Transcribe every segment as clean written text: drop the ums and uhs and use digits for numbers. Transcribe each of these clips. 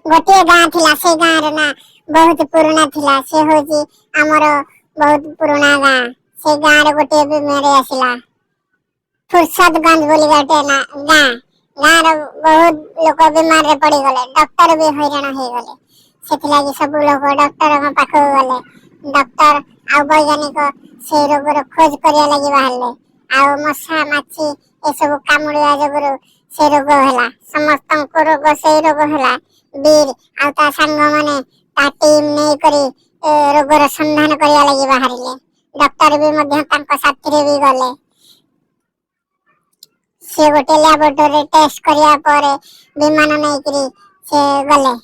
गोटे गाँ थिला से गाँ रे ना बहुत पुराना थिला से होची हमर बहुत पुराना गाँ से गाँ रे गोटे भी मेरे आसिला फुर्सतगंज बोली गोटे ना गाँ गाँ रे बहुत लोक बीमार रे पड़ी गले डॉक्टर भी हैरान हो गले सेथिला कि सब लोग डॉक्टर के पाख गले डॉक्टर आ वैज्ञानिक से रोग रो खोज करिया लगी बाहरले आ मशा माछी ए सब कामुड़िया जगरो से रोग होला समस्त को रोग से रोग होला वीर आ ता संग माने ता टीम नै करी रोगर संधान करिया लगी बाहरले डॉक्टर भी मध्य तांको साथी रे भी गले से गोटे लैबोरेटरी टेस्ट करिया परे विमान नै करी से गले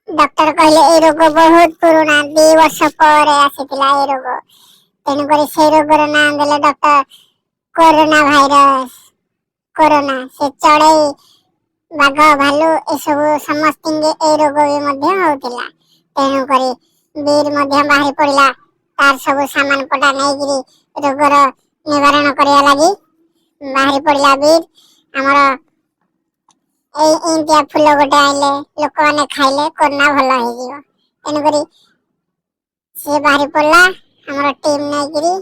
डॉक्टर कहले ए रोग बहुत पुराना 2 वर्ष पर आसीतिला ए रोग तेनु करी से रोगर नाम देले डॉक्टर कोरोना वायरस कोरोना से चढ़े बाघ भालू ए सब समस्त ए रोग भी मध्य होतिला तेनु करी वीर मध्य बाहरी पड़िला तार सब सामान पटा नै गिरी रोगर निवारण करिया लागि बाहरी पड़िला वीर हमर ए इंडिया फुल गोटे आइले लोक माने खाइले कोरोना भलो हे जिवो तेनु करी से बाहरी पड़ला हमर टीम नै गिरी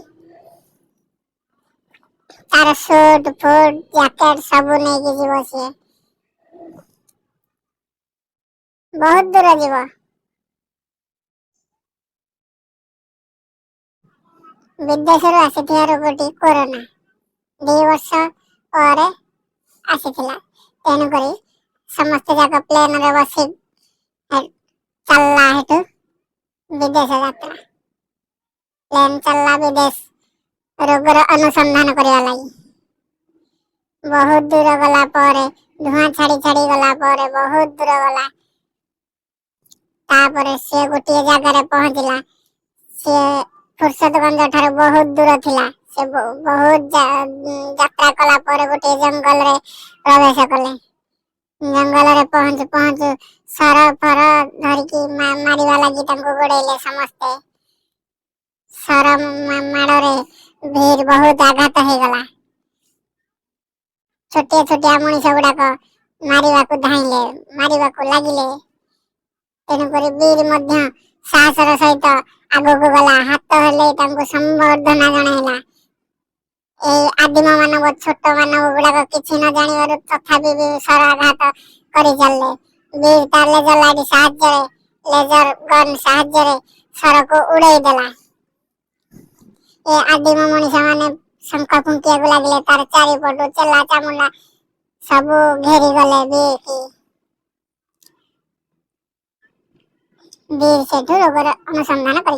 तार सूट फूट जैकेट सब नै गिरी जीवो से बहुत दूर जीवो विदेशर आसीथिया रोगटी कोरोना 2 वर्ष पर आसीथिला तेनु करी समस्त जगह प्लेन रे बसी चलला हेतु विदेश यात्रा प्लेन चलला विदेश रोगर अनुसंधान करिया लागि बहुत दूर गला परे धुआं छाड़ी छाड़ी गला परे बहुत दूर गला तापरे से गोटे जगह रे पहुंचला से फुर्सतगंज ठार बहुत दूर थिला से बहुत यात्रा कला परे गोटे जंगल रे प्रवेश कले जंगल रे पहुंच पहुंच सर फर धर की मारिवा लागि तंको गोडेले समस्ते सर माड़ रे भीड़ बहुत आघात हे गला छोटे छोटे मनीष गुड़ाक मारिवा को धाइले मारिवा को लागिले तेनु करी वीर मध्य साहसर सहित आगो को गला हाथ हेले तंको संवर्धना जणाइला ए आदिम मानव छोट मानव गुड़ाक किछि न जानिबार तथापि भी सराघात करि चलले वीर तार लेजर लाइट साहाय्य लेजर गन साहाय्य सर को उड़ाई देला ए आदिम मनीष माने शंख फुंकिया को लागले तार चारिपटो चला चामुंडा सब घेरी गले वीर सेठु रोगर अनुसंधान करि